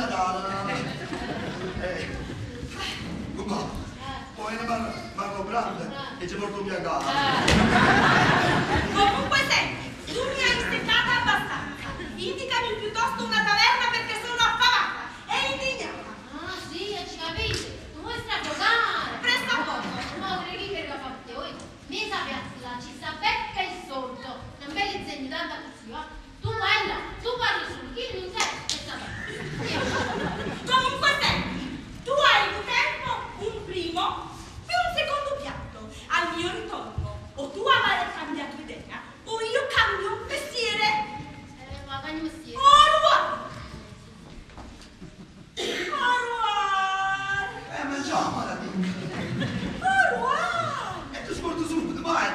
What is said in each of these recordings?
Natale. Come? Poi ne Marco Grande e ci porto via a casa. Comunque senti, tu mi hai steccata abbastanza. Indicami piuttosto una taverna perché sono affamata e indignata. Ah sì, ci capite? Tu vuoi stragiocare? Presto a poco. No, devi che lo fate voi. Mi sa piazza, ci sta becca il solito. Non me li segni tanta così, va? Tu vai là, tu parli solo, chi non sei? E sta Comunque senti, tu hai un tempo, un primo e un secondo piatto. Al mio ritorno, o tu avrai cambiato idea, o io cambio mestiere. Ma fai il mestiere. Au revoir! Au revoir! Mangiamo la vita. Au revoir! E tu scordo subito, vai,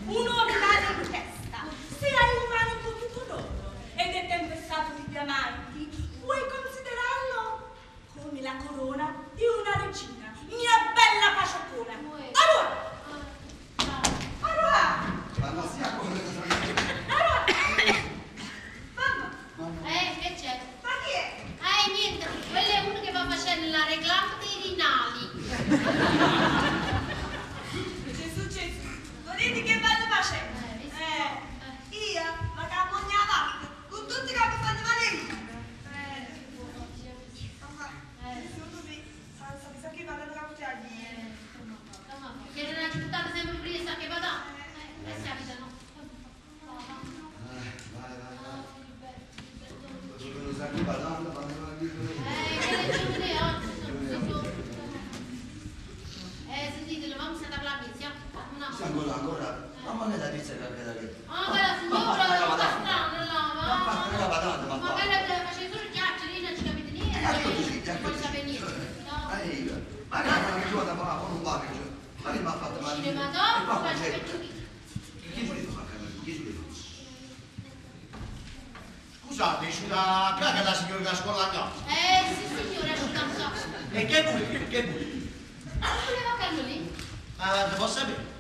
Un uomo in testa, se hai un manico tutto d'oro ed è tempestato di diamanti, puoi considerarlo come la corona di una regina, mia bella paciocona. Allora! Allora! Ma non sia come Allora! Mamma! Che c'è? Ma chi è? Niente, quello è uno che va facendo la reclama dei rinali. Che è successo? Volete che vado facendo? Io? Ma che ammogna avanti, con tutti che mi fanno male io. Secondo me, mi sa che vado a capitare. Che non è buttata sempre presa che vada. Si abitano. Sentite, vamos a dar la pizza. Ancora, ma non è la pizza che avete detto. Quella signora è una strana, Ma ma quella che faceva solo chiacchiere, non ci capite niente. Non sapete niente. Ma che giù da fare non va che ma mi ha fatto male. Cinema dopo, faccio per tutti. Chi volete fare? Chi volete? Scusate, esci da casa la signora da scuola a Sì signora, ci danzo. E che vuoi? Che vuoi? Voleva quello lì? Devo sapere.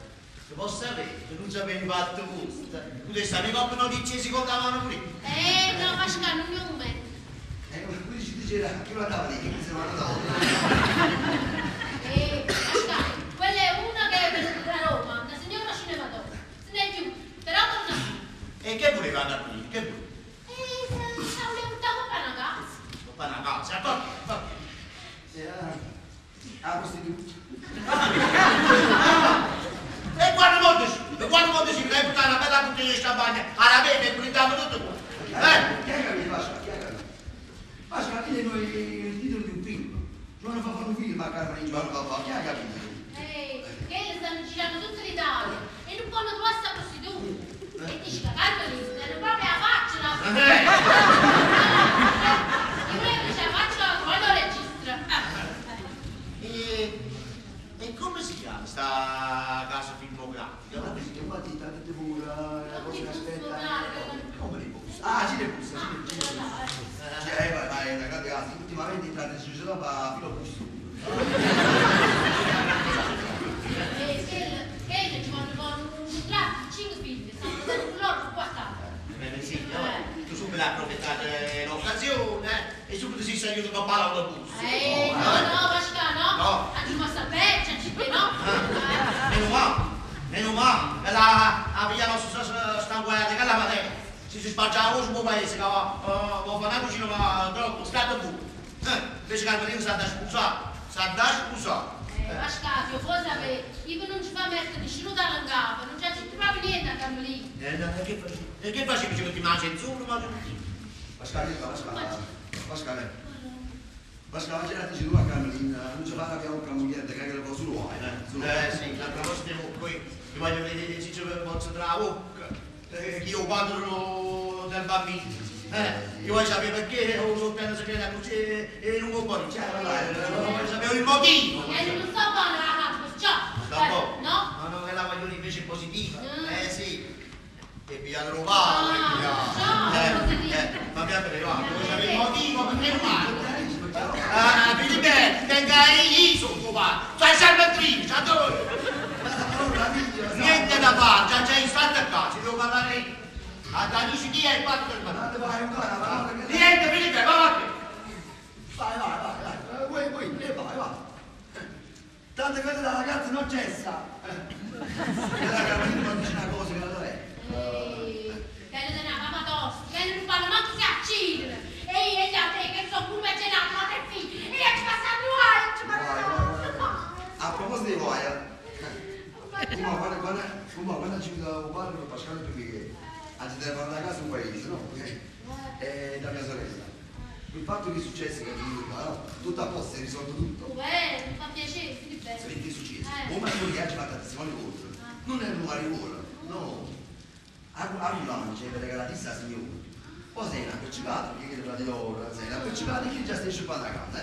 Devo sapere, che non ci avevi fatto gusto. Tu devi stare come non dici si contavano prima. No, ma scala, non mi ho un momento. Quindi ci diceva che lo andava lì, che se lo andava. Quella è una che è venuta da Roma, la signora cinematografo. Se ne è più, però torna. E che voleva da qui? Che voleva? Se voleva buttare una casa. Una casa, perché? Ah, prostituta. E quando molto si deve buttare una bella bottiglia di champagne alla vede e brindiamo tutto qua. Chi ha capito, Pasqua? Chi ha capito? Pasqua, dite noi il titolo di un film. Giovanni fa fare un film a Carmen, Giovanni fa fare. Chi ha capito? Che le stanno girando tutta l'Italia e non possono trovare sta prostituta. E dici che calma lì, stanno proprio a faccia la io volevo dice a faccia quando registra. E come si chiama sta casa filmografica? Guarda, si chiama dita, dite pure, la cosa che aspetta. Come li bussa? Ah, ci le bussa, vai, ragazzi, ultimamente entrate in società per filo busto. Che ci vanno un tratto, 5 figli, stanno dando loro quartata. Sì, tu subito approfittate l'occasione e subito si aiuta a parlare una busta. No, Pasqua, no? No. Anzi, ma sta peggio, no? Meno male, la abbiamo sta guarda che la materia. Si spacciava un suo paese, che va a fare una cucina, ma troppo, scatta buco. Invece che al marino sa da scusare. Pasqua, io può sapere, io non ci fa mettere nessuno dalla gamba, non c'è proprio niente a Carmelino. Che facevi che ti mangi in zucchero, ma Pasqua, c'era dice tu a Carmelina, non ci fa abbiamo un moglietta che lo solo vuoi, sì, la prossima poi ti voglio vedere se c'è forza tra la bocca, che io parlo del bambino. Io voglio sapere perché ho appena sapere la luce e non può poi, voglio sapere il motivo. E non sto buono la casa, ciao. No? Ma non è la voglio invece positiva. Sì. E pigliate lo padre, ma piano privare, vuoi sapere il motivo perché non male? Filipe, tenga i sono tuo padre. Fai sempre qua, ci devo parlare io. Dici chi è il fatto del banale? Vai, vai. Niente, Filippe, va avanti. Vai. Vai. Tanto che la ragazza non cessa. La Carolina dice una cosa che non è. Che ne una mamma tosta, che non fanno manco si accidere. E io e te che sono pure genato, ma che figli. E io ci passano A proposito di voi, quando ci vedo un padre con Pasquale perché anzi deve fare una casa un paese, no? E da mia sorella. Il fatto che è successo che tutto a posto, si è risolto tutto. Mi fa piacere, Filippe. Senti, è successo. Come tu che oggi fatta testimone contro. Non è un arrivolo, no. A Milano c'è per la testa signora. Poi sei una percipata, che chiede di loro, sei una percipata che già stai sciupando la casa,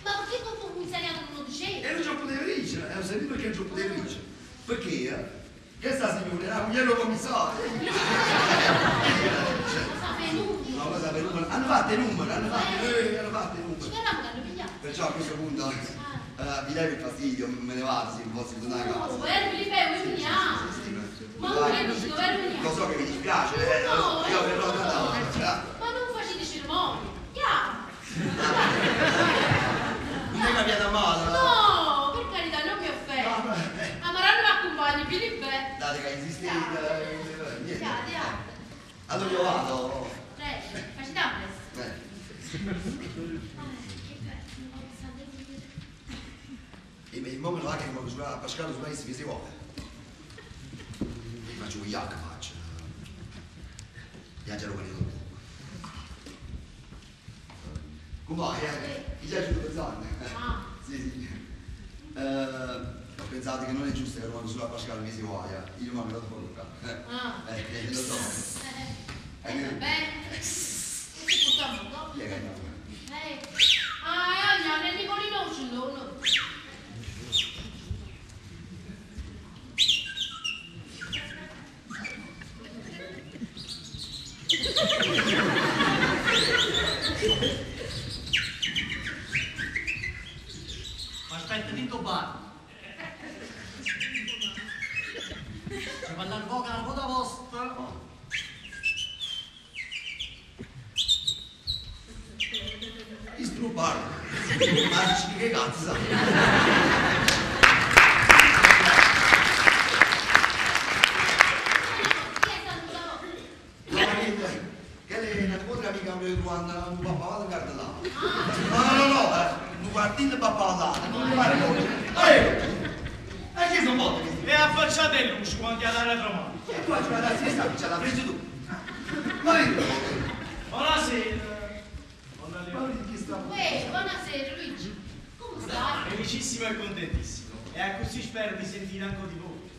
Ma perché tu un commissariato non lo dicevi? E non ci poteva vincere, è un servizio perché non ci poteva vincere. Perché? Che sta signora era un iero commissario. Cosa venuto? No, cosa venuto? Hanno fatto i numeri, hanno fatto i numeri. Ci verranno da pigliare. Perciò a questo punto vi levo il fastidio, me ne vado, se posso tornare a casa. Dov'è Filippe? Vuoi veniamo? Ma non capisci dove veniamo? Lo so che mi dispiace, No, io verrò da ma non facete cerimonie. Chiaro. Non è cambiata male, No, per carità, non mi offendo. Amaranno mi accompagni, Filippe. date che insistete, niente. Chiaro. Allora io vado. Prego, facci da presto. E il momento là che mi sulla Pasquale sulla si si vuole. Faccio un yak, faccio. Viaggiano con il tuo. Come vai? Mi piace due zanne. Sì. Ho pensato che non è giusto che Roma sulla Pasquale mi si voglia. Io mi lo tolgo. Lo so. Bene. Che portiamo dopo? Chi è che è andato? Nel Nicolino ce l'ho. Aspetta, dito bar. Ci va dal voga la coda vostra. Distrubare. Ma che cazzo? Che lei non potrà mica quando un papà va a guardare là. No, un guardino papà là, non mi pare molto. E che sono molto che E affacciate il luce quando è la retromano. e qua c'è la siesta, ce l'ha preso tu. Ma io. Buonasera. Ma chi sta? Buonasera Luigi. Come stai? Felicissimo e contentissimo. E così spero di sentire anche di voi.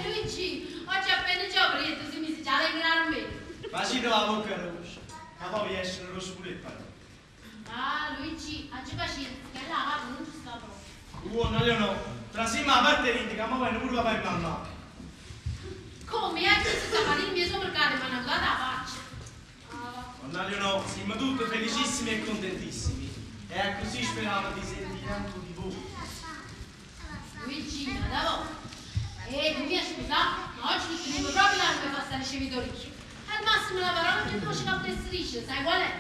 Luigi, oggi appena ci ho preso, si mi si già alegrare me. Ma ci la bocca rossa. Ma poi essere rosso pure il pane. Luigi, oggi pazienza, che là non ci sta proprio. Non no. Tra sima a parte l'indica, ma poi non pure papà e mamma. Come? Oggi si sta facendo il mio supermercato, ma non guarda la faccia. No, siamo tutti felicissimi e contentissimi. E così speravo di sentire anche di voi. Luigi, ma da voi. Tu mi hai scusato, ma oggi ti devo proprio la mia pasta ricevitoria. Al massimo la parola che tu ci fa strisce, sai qual è?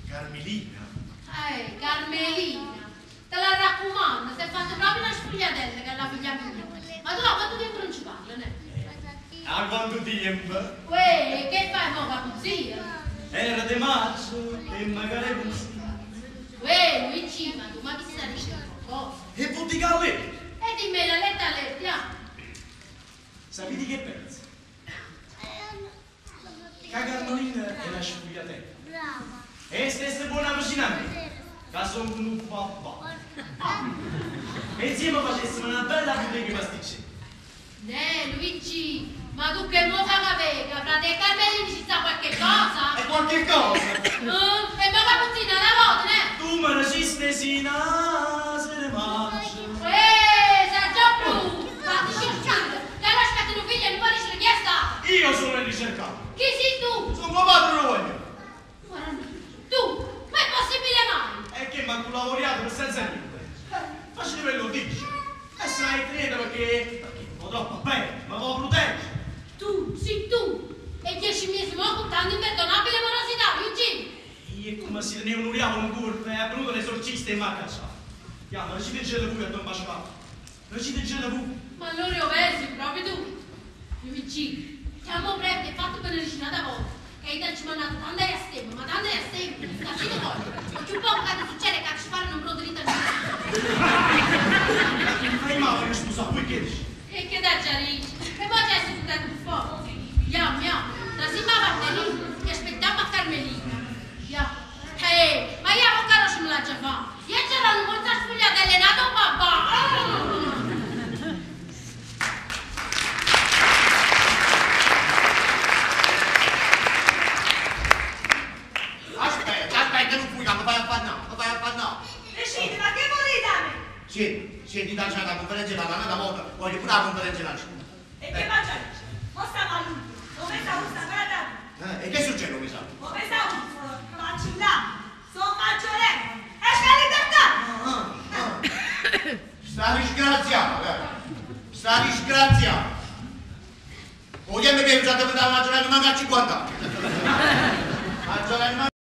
Carmelina. Carmelina. Te la raccomando, si è fatto proprio una spugliatella che è la figlia mia. Ma tu a quanto tempo non ci parli, ne? A quanto tempo? Che fai mo, capuzia? Era di maggio e magari così. Luigi, ma tu ma chi stai dicendo qualcosa? E tutti calli? E dimmi la letta, Sapete che pensi? Che Carmelina è una spugliatella. Brava. E stesse buona vicina a me. Che sono un papà. E insieme facessimo una bella bottega pasticceria. Luigi, ma tu che muoca la vega, frate Carmelini ci sta qualche cosa? E qualche cosa? E ma capuzzina la volta, ne? Tu me ne ci snesina, se ne mangia. Sei già blu! Fatti sciocchiare! Che non aspetti un figlio e non puoi dire chi è stato? Io sono il ricercato. Chi sei tu? Sono tuo padre lo voglio. Tu? Ma è possibile mai? E che manco lavoriato per senza niente. Facile ve lo dici. E sai, credo perché sto troppo bene, ma vuoi proteggere. Tu, sì tu. E 10 mesi mo con tanta imperdonabile morosità, Eugene. E come se ne onoriamo un curve, è venuto l'esorcista e mi ha cacciato. Andiamo, recite voi a Don Baciapato. Recite voi. Ma allora io pensi, proprio tu. Eugene, chiamo prete e fatto per l'originata volta. E i ci mandato tante a stemma, ma tante a stemma, capito poi? Ma più poco che succede che ci fanno un brodo di Fai male, scusa, poi che dici? E che da già dici? E poi c'è tutto un po'. Andiamo, trasima a Martellino e aspettiamo a Carmelina. Ma io ho caro se me l'ha già fatto. Io c'era un po' sfogliato allenato papà. Aspetta, non fuga, mi fai affannare. Decide, ma che volete a me? Senti, da c'è la conferenza della nata volta, voglio pure la conferenza della città. E che faccio? Mo stiamo a luglio. Dove sta questa guarda? E che succede, mi sa? Dove sta un faccio là? Sono maggiorenne. E c'è libertà! Sta disgraziata, sta disgraziata. Vogliamo che mi sa che mi dà una giornata, manca 50 anni.